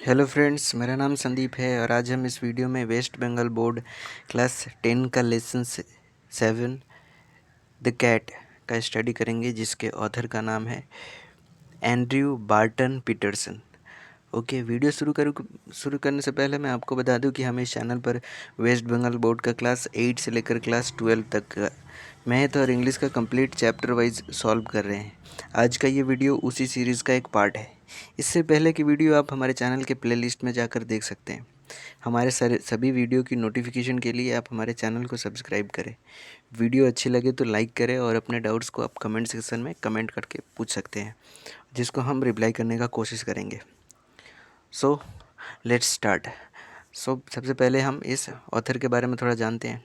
Hello friends, मेरा नाम संदीप है और आज हम इस वीडियो में वेस्ट बंगाल बोर्ड क्लास 10 का लेसन 7 द कैट का स्टडी करेंगे, जिसके ऑथर का नाम है Andrew Barton Peterson. Okay, video शुरू करने से पहले मैं आपको बता दूं कि हम इस चैनल पर वेस्ट बंगाल बोर्ड का क्लास 8 से लेकर क्लास 12 तक का मैथ और इंग्लिश का कंप्लीट चैप्टर वाइज सॉल्व कर रहे हैं। आज का ये वीडियो उसी सीरीज़ का एक पार्ट है। इससे पहले की वीडियो आप हमारे चैनल के प्लेलिस्ट में जाकर देख सकते हैं। हमारे सभी वीडियो की नोटिफिकेशन के लिए आप हमारे चैनल को सब्सक्राइब करें। वीडियो अच्छी लगे तो लाइक करें और अपने डाउट्स को आप कमेंट सेक्शन में कमेंट करके पूछ सकते हैं, जिसको हम रिप्लाई करने का कोशिश करेंगे। So let's start. सबसे पहले हम इस ऑथर के बारे में थोड़ा जानते हैं,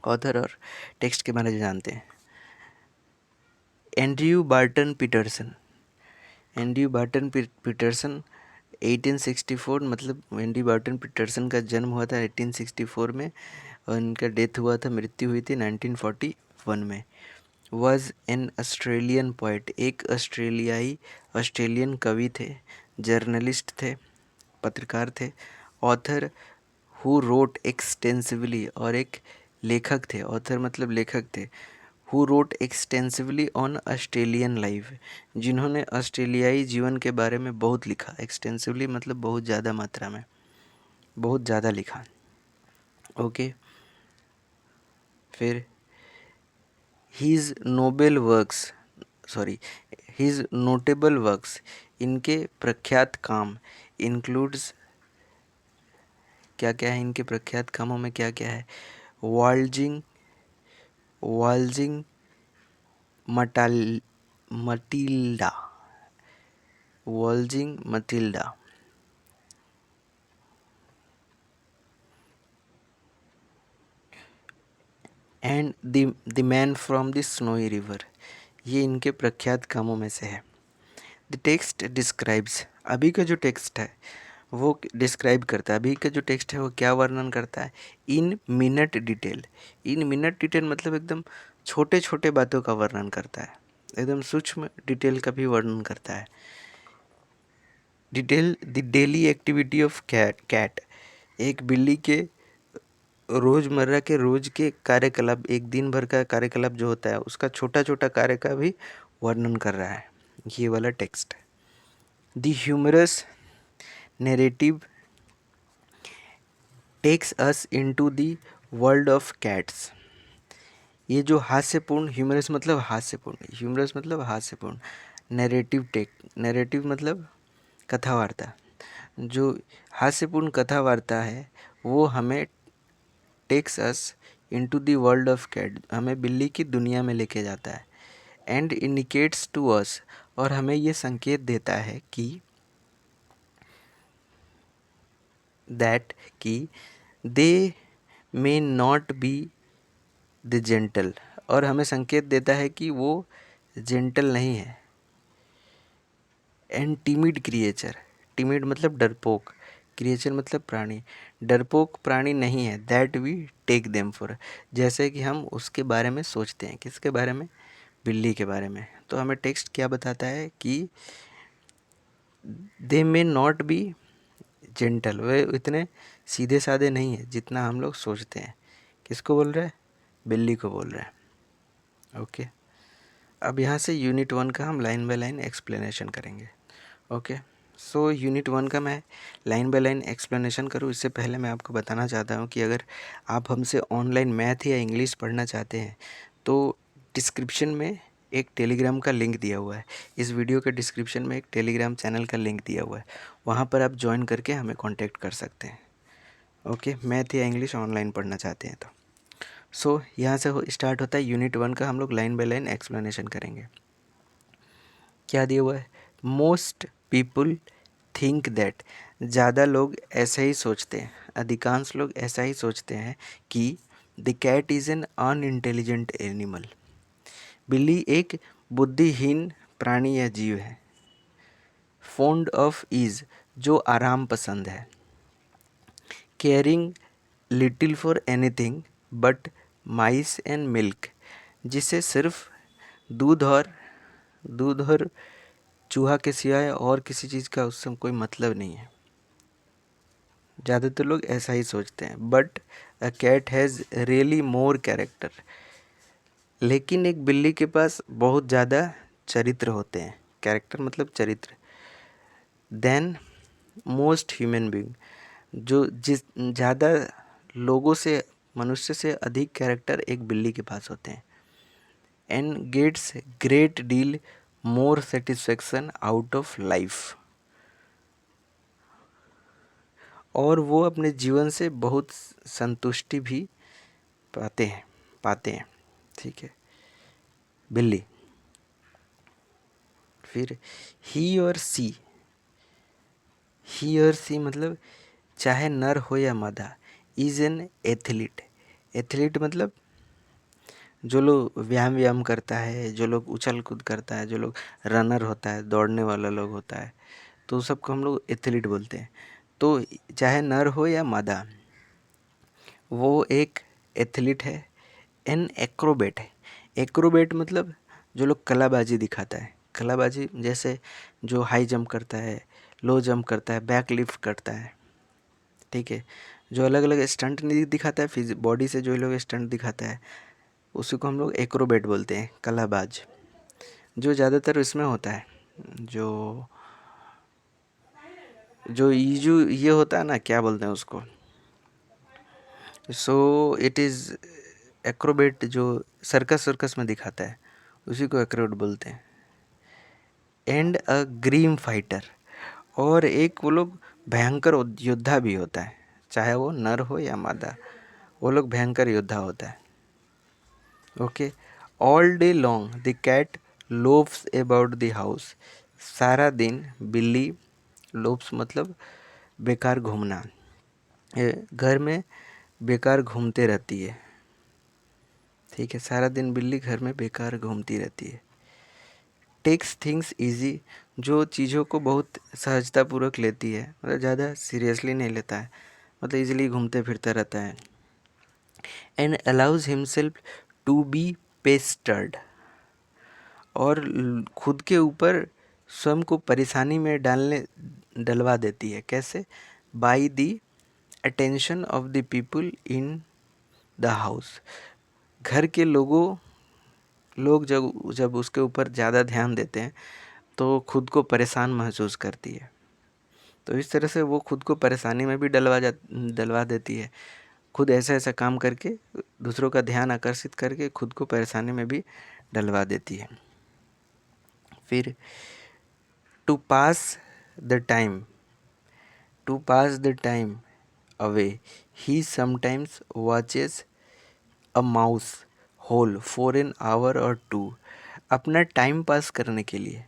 ऑथर और टेक्स्ट के बारे में जानते हैं। Andrew Barton Peterson. Andrew Barton Peterson 1864, मतलब एंड्रयू बार्टन पीटरसन का जन्म हुआ था 1864 में और इनका डेथ हुआ था, मृत्यु हुई थी 1941 में। वॉज एन ऑस्ट्रेलियन पोइट, एक ऑस्ट्रेलियन कवि थे, जर्नलिस्ट थे, पत्रकार थे, ऑथर हु रोट एक्सटेंसिवली, और एक लेखक थे। ऑथर मतलब लेखक थे। Who wrote extensively on Australian life, जिन्होंने ऑस्ट्रेलियाई जीवन के बारे में बहुत लिखा। एक्सटेंसिवली मतलब बहुत ज़्यादा मात्रा में, बहुत ज़्यादा लिखा। ओके, फिर हीज़ नोटेबल वर्क्स, इनके प्रख्यात काम, इंक्लूड्स, क्या क्या है इनके प्रख्यात कामों में, क्या क्या है? Waltzing Matilda, waltzing Matilda, and the man from the snowy river, ये इनके प्रख्यात कामों में से है। द टेक्स्ट डिस्क्राइब्स, अभी का जो टेक्स्ट है वो डिस्क्राइब करता है। अभी का जो टेक्स्ट है वो क्या वर्णन करता है? इन मिनट डिटेल। इन मिनट डिटेल मतलब एकदम छोटे छोटे बातों का वर्णन करता है, एकदम सूक्ष्म डिटेल का भी वर्णन करता है। Detail the daily activity of cat, एक बिल्ली के रोज़मर्रा के रोज़ के कार्यकलाप, एक दिन भर का कार्यकलाप जो होता है उसका छोटा छोटा कार्य का भी वर्णन कर रहा है ये वाला text. The humorous narrative takes us into the world of cats, ये जो हास्यपूर्ण, ह्यूमरस मतलब हास्यपूर्ण, नैरेटिव मतलब कथावार्ता, जो हास्यपूर्ण कथावार्ता है वो हमें takes us into the world of cat, हमें बिल्ली की दुनिया में लेके जाता है। एंड इंडिकेट्स टू अस, और हमें ये संकेत देता है कि दैट कि they may not be the gentle, और हमें संकेत देता है कि वो जेंटल नहीं है। एंड टिमिड क्रिएचर, टिमिड मतलब डरपोक, क्रिएचर मतलब प्राणी, डरपोक प्राणी नहीं है। That we take them for, जैसे कि हम उसके बारे में सोचते हैं। किसके बारे में? बिल्ली के बारे में। तो हमें टेक्स्ट क्या बताता है कि they may not B gentle, वे इतने सीधे साधे नहीं है जितना हम लोग सोचते हैं। किसको बोल रहा है? बिल्ली को बोल रहा है। ओके, अब यहाँ से यूनिट 1 का हम लाइन बाय लाइन एक्सप्लेनेशन करेंगे। ओके, सो यूनिट 1 का मैं लाइन बाय लाइन एक्सप्लेनेशन करूँ इससे पहले मैं आपको बताना चाहता हूँ कि अगर आप हमसे ऑनलाइन मैथ या इंग्लिश पढ़ना चाहते हैं तो डिस्क्रिप्शन में एक टेलीग्राम का लिंक दिया हुआ है। इस वीडियो के डिस्क्रिप्शन में एक टेलीग्राम चैनल का लिंक दिया हुआ है, वहाँ पर आप ज्वाइन करके हमें कॉन्टैक्ट कर सकते हैं। ओके, मैथ या इंग्लिश ऑनलाइन पढ़ना चाहते हैं तो यहाँ से स्टार्ट होता है यूनिट 1 का। हम लोग लाइन बाय लाइन एक्सप्लेनेशन करेंगे। क्या दिया हुआ है? मोस्ट पीपल थिंक दैट, ज़्यादा लोग ऐसा ही सोचते हैं, अधिकांश लोग ऐसा ही सोचते हैं कि the cat is an unintelligent animal, बिल्ली एक बुद्धिहीन प्राणी या जीव है। फॉन्ड ऑफ ईज, जो आराम पसंद है। Caring little for anything but mice and milk, जिसे सिर्फ दूध और चूहा के सिवाय और किसी चीज़ का उससे कोई मतलब नहीं है। ज़्यादातर लोग ऐसा ही सोचते हैं। But a cat has really more character. लेकिन एक बिल्ली के पास बहुत ज़्यादा चरित्र होते हैं। कैरेक्टर मतलब चरित्र। देन मोस्ट ह्यूमन बीइंग, जो जिस ज़्यादा लोगों से, मनुष्य से अधिक कैरेक्टर एक बिल्ली के पास होते हैं। And gets great deal more satisfaction out of life. और वो अपने जीवन से बहुत संतुष्टि भी पाते हैं। ठीक है। बिल्ली। फिर ही और सी मतलब चाहे नर हो या मादा, इज एन एथलीट। एथलीट मतलब जो लोग व्यायाम करता है, जो लोग उछल कूद करता है, जो लोग रनर होता है, दौड़ने वाला लोग होता है, तो सबको हम लोग एथलीट बोलते हैं। तो चाहे नर हो या मादा, वो एक एथलीट है। एन एक्रोबेट है। एक्रोबेट मतलब जो लोग कलाबाजी दिखाता है। कलाबाजी जैसे जो हाई जंप करता है, लो जंप करता है, बैक लिफ्ट करता है। ठीक है। जो अलग अलग स्टंट नहीं दिखाता है, बॉडी से जो लोग स्टंट दिखाता है, उसी को हम लोग एक्रोबेट बोलते हैं, कलाबाज। जो ज़्यादातर इसमें होता है, जो जो ये होता है ना, क्या बोलते हैं उसको, सो इट इज़ एक्रोबेट, जो सर्कस में दिखाता है, उसी को एक्रोबेट बोलते हैं। एंड अ ग्रीम फाइटर, और एक वो लोग भयंकर योद्धा भी होता है, चाहे वो नर हो या मादा, वो लोग भयंकर योद्धा होता है। Okay. All day long the cat loafs about the house. सारा दिन बिल्ली, लोफ्स मतलब बेकार घूमना, घर में बेकार घूमते रहती है। ठीक है। सारा दिन बिल्ली घर में बेकार घूमती रहती है। टेक्स थिंग्स इजी, जो चीज़ों को बहुत सहजतापूर्वक लेती है, मतलब ज़्यादा सीरियसली नहीं लेता है, मतलब इजीली घूमते फिरता रहता है। And allows himself to be pestered, और खुद के ऊपर स्वयं को परेशानी में डलवा देती है। कैसे? By the attention of the people in the house. घर के लोग जब उसके ऊपर ज़्यादा ध्यान देते हैं, तो खुद को परेशान महसूस करती है। तो इस तरह से वो खुद को परेशानी में भी डलवा देती है। खुद ऐसा काम करके दूसरों का ध्यान आकर्षित करके खुद को परेशानी में भी डलवा देती है। फिर to pass the time away, he sometimes watches a mouse hole for an hour or two. अपना टाइम पास करने के लिए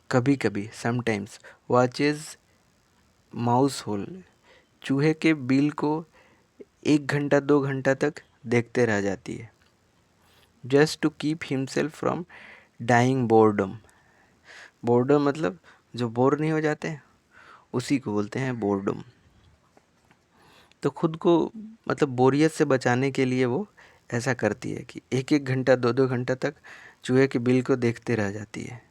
कभी कभी समटाइम्स वॉचेस माउस होल, चूहे के बिल को 1 घंटा 2 घंटा तक देखते रह जाती है। Just to keep himself from dying boredom. Boredom मतलब जो बोर नहीं हो जाते हैं, उसी को बोलते हैं बोर्डम। तो खुद को मतलब बोरियत से बचाने के लिए वो ऐसा करती है कि 1 घंटा 2 घंटा तक चूहे के बिल को देखते रह जाती है।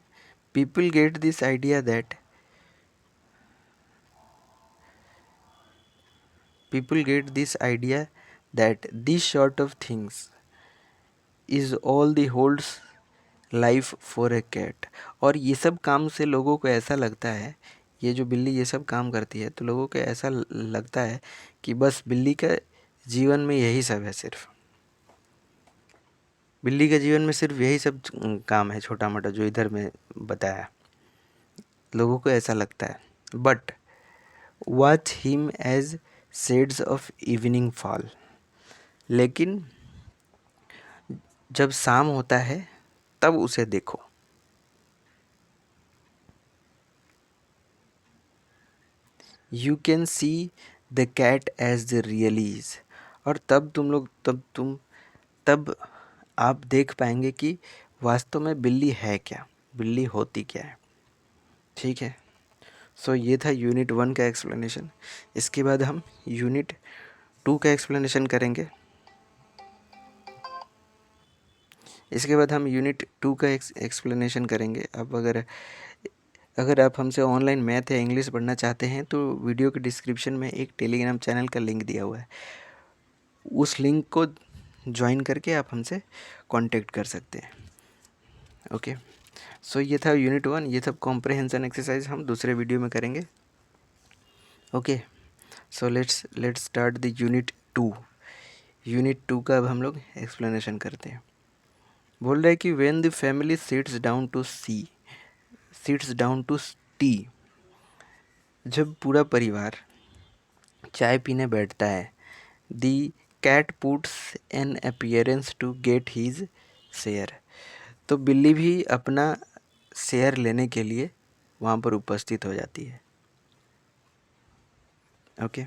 People get this idea that this sort of things is all the holds life for a cat. और ये सब काम से लोगों को ऐसा लगता है, ये जो बिल्ली ये सब काम करती है, तो लोगों को ऐसा लगता है कि बस बिल्ली का जीवन में यही सब है, सिर्फ बिल्ली के जीवन में सिर्फ यही सब काम है, छोटा मोटा जो इधर में बताया, लोगों को ऐसा लगता है। But watch him as shades of evening fall, लेकिन जब शाम होता है तब उसे देखो। You can see the cat as the really is, और तब आप देख पाएंगे कि वास्तव में बिल्ली है क्या, बिल्ली होती क्या है। ठीक है। सो ये था यूनिट 1 का एक्सप्लेनेशन। इसके बाद हम यूनिट 2 का एक्सप्लेनेशन करेंगे। इसके बाद हम यूनिट 2 का एक्सप्लेनेशन करेंगे। अब अगर अगर आप हमसे ऑनलाइन मैथ या इंग्लिश पढ़ना चाहते हैं तो वीडियो के डिस्क्रिप्शन में एक टेलीग्राम चैनल का लिंक दिया हुआ है, उस लिंक को ज्वाइन करके आप हमसे कांटेक्ट कर सकते हैं। ओके, सो ये था यूनिट 1, ये सब कॉम्प्रहेंशन एक्सरसाइज हम दूसरे वीडियो में करेंगे। Okay, so let's start the unit 2। Unit 2 का अब हम लोग एक्सप्लेनेशन करते हैं। बोल रहा है कि when the family sits down to tea, जब पूरा परिवार चाय पीने बैठता है, the cat puts an appearance to get his share, तो बिल्ली भी अपना शेयर लेने के लिए वहाँ पर उपस्थित हो जाती है। ओके,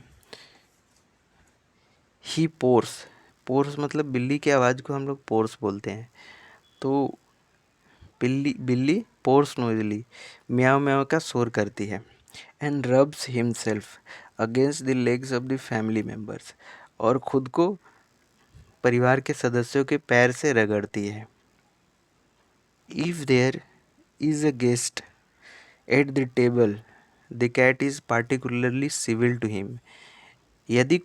ही पोर्स मतलब बिल्ली की आवाज़ को हम लोग पोर्स बोलते हैं। तो बिल्ली पोर्स नोइजली म्याओ म्याओ का शोर करती है। And rubs himself against the legs of the family members, और खुद को परिवार के सदस्यों के पैर से रगड़ती है। If there is a guest at the table, the cat is particularly civil to him, यदि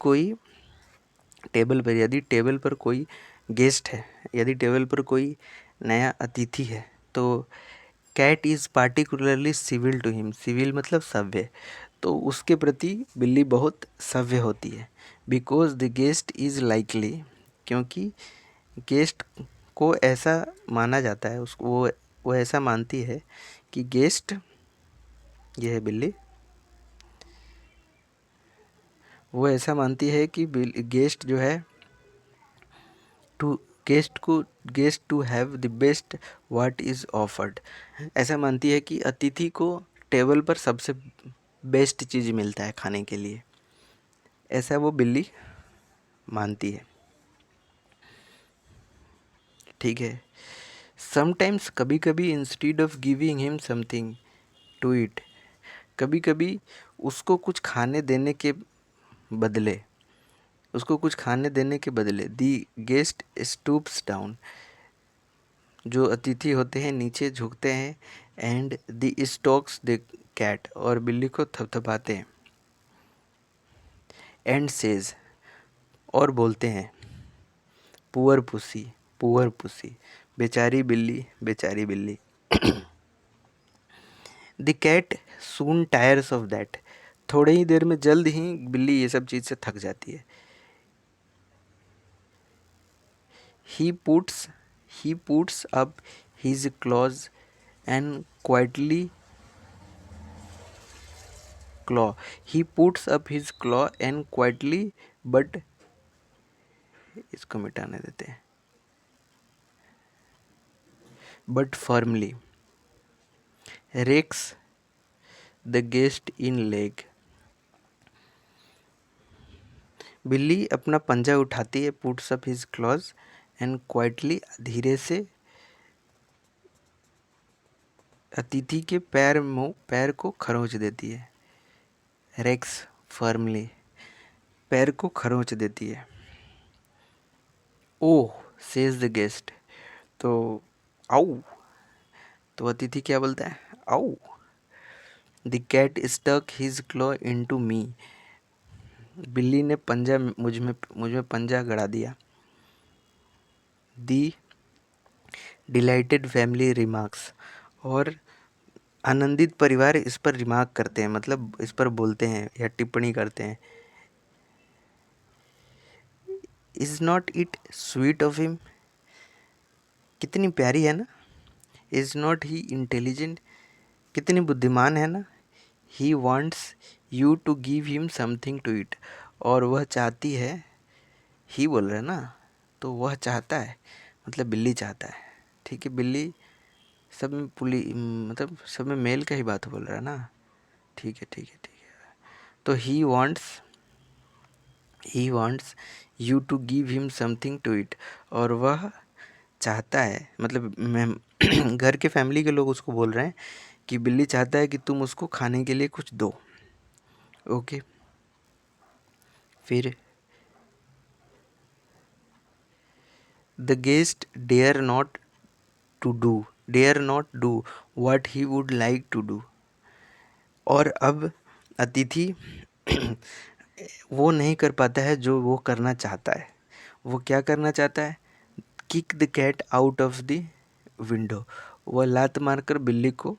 टेबल पर कोई गेस्ट है, यदि टेबल पर कोई नया अतिथि है, तो cat is particularly civil to him, civil मतलब सभ्य, तो उसके प्रति बिल्ली बहुत सभ्य होती है। Because the guest is likely, क्योंकि गेस्ट को ऐसा माना जाता है, उसको वो ऐसा मानती है कि गेस्ट, ये है बिल्ली, वो ऐसा मानती है कि गेस्ट जो है to guest to have the best what is offered, ऐसा मानती है कि अतिथि को टेबल पर सबसे बेस्ट चीज़ मिलता है खाने के लिए, ऐसा वो बिल्ली मानती है। ठीक है, समटाइम्स कभी कभी instead of giving him something to it, कभी कभी उसको कुछ खाने देने के बदले दी गेस्ट स्टूप्स डाउन, जो अतिथि होते हैं नीचे झुकते हैं, and the stocks the cat, और बिल्ली को थपथपाते हैं, एंड सेज, और बोलते हैं, पुअर पुसी, बेचारी बिल्ली। The cat soon tires of that, थोड़े ही देर में, जल्द ही बिल्ली ये सब चीज़ से थक जाती है। He puts up his claws and quietly but, इसको मिटाने देते हैं, but firmly rakes the guest in leg, बिल्ली अपना पंजा उठाती है, puts up his claws and quietly, धीरे से अतिथि के पैर को खरोंच देती है। रेक्स फर्मली, पैर को खरोंच देती है। ओह सेज द गेस्ट, तो आउ, तो अतिथि क्या बोलता है, ow. The cat stuck his claw into me, बिल्ली ने पंजा मुझ में पंजा गड़ा दिया। दी डिलाइटेड फैमिली रिमार्क्स, और आनंदित परिवार इस पर रिमार्क करते हैं, मतलब इस पर बोलते हैं या टिप्पणी करते हैं। Is not it sweet of him, कितनी प्यारी है ना। इज़ नॉट ही इंटेलिजेंट, कितनी बुद्धिमान है ना। He wants you to give him something to it, और वह चाहती है, ही बोल रहा है ना, तो वह चाहता है, मतलब बिल्ली चाहता है। ठीक है, बिल्ली सब में मतलब सब में मेल का ही बात बोल रहा है ना। ठीक है। तो he wants you to give him something to it, और वह चाहता है, मतलब मैं घर के फैमिली के लोग उसको बोल रहे हैं कि बिल्ली चाहता है कि तुम उसको खाने के लिए कुछ दो। ओके, फिर the guest dare not do what he would like to do, और अब अतिथि वो नहीं कर पाता है जो वो करना चाहता है। वो क्या करना चाहता है? Kick the cat out of the window. वह लात मारकर बिल्ली को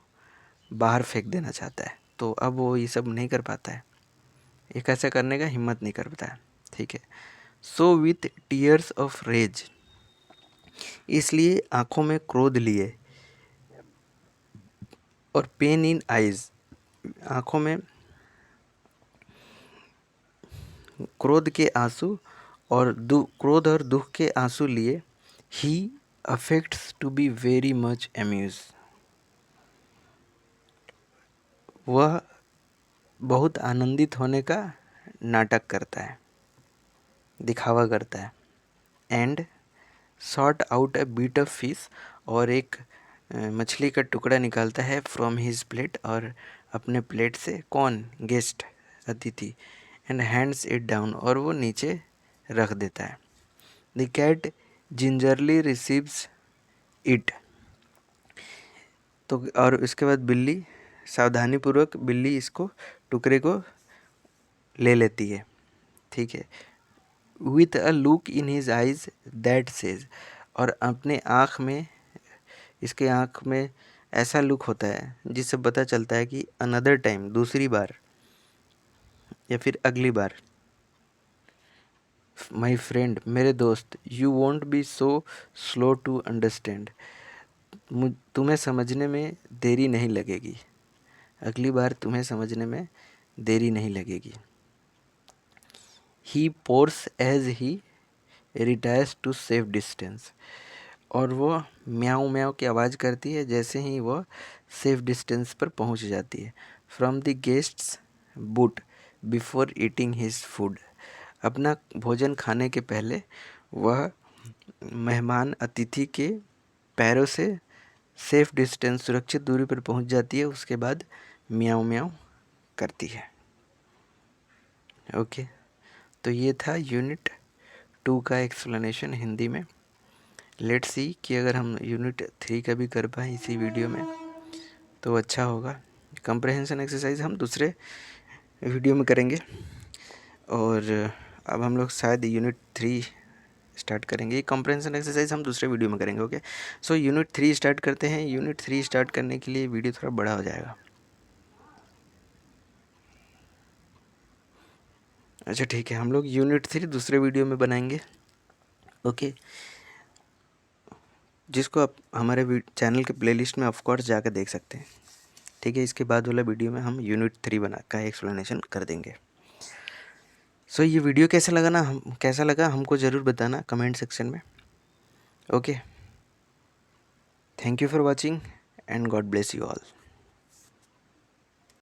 बाहर फेंक देना चाहता है। तो अब वो ये सब नहीं कर पाता है, एक ऐसा करने का हिम्मत नहीं कर पाता है। ठीक है। So with tears of rage, इसलिए आंखों में क्रोध लिए, और पेन इन आइज, आंखों में क्रोध के आंसू और क्रोध और दुख के आंसू लिए, he affects to be very much amuse, वह बहुत आनंदित होने का नाटक करता है, दिखावा करता है। And sort out a bit of fish, और एक मछली का टुकड़ा निकालता है फ्रॉम हिज प्लेट, और अपने प्लेट से, कौन? गेस्ट, अतिथि। एंड हैंड्स इट डाउन, और वो नीचे रख देता है। The cat gingerly receives it, तो और उसके बाद बिल्ली सावधानीपूर्वक बिल्ली इसको टुकड़े को ले लेती है। ठीक है। With a look in his eyes that says, और अपने आँख में, इसके आँख में ऐसा लुक होता है जिससे पता चलता है कि अनदर टाइम, दूसरी बार या फिर अगली बार, माई फ्रेंड, मेरे दोस्त, you won't be so slow to understand, तुम्हें समझने में देरी नहीं लगेगी, अगली बार तुम्हें समझने में देरी नहीं लगेगी। He purrs as he retires to safe distance, और वो म्याऊं म्याऊं की आवाज़ करती है जैसे ही वह सेफ डिस्टेंस पर पहुंच जाती है। From the guests boot before eating his food, अपना भोजन खाने के पहले वह मेहमान अतिथि के पैरों से सेफ डिस्टेंस, सुरक्षित दूरी पर पहुंच जाती है, उसके बाद म्याऊं म्याऊं करती है। ओके, तो ये था यूनिट 2 का एक्सप्लेनेशन हिंदी में। लेट्स सी कि अगर हम यूनिट 3 का भी कर पाएँ इसी वीडियो में तो अच्छा होगा। कंप्रहेंशन एक्सरसाइज हम दूसरे वीडियो में करेंगे, और अब हम लोग शायद यूनिट 3 स्टार्ट करेंगे। कंप्रहेंशन एक्सरसाइज हम दूसरे वीडियो में करेंगे। ओके, सो यूनिट 3 स्टार्ट करते हैं। यूनिट 3 स्टार्ट करने के लिए वीडियो थोड़ा बड़ा हो जाएगा। अच्छा ठीक है, हम लोग यूनिट 3 दूसरे वीडियो में बनाएंगे। ओके, जिसको आप हमारे चैनल के प्लेलिस्ट में ऑफकोर्स जाकर देख सकते हैं। ठीक है, इसके बाद वाला वीडियो में हम यूनिट 3 बना का एक्सप्लेनेशन कर देंगे। सो ये वीडियो कैसा लगा हमको ज़रूर बताना कमेंट सेक्शन में। Okay, thank you for watching and God bless you all.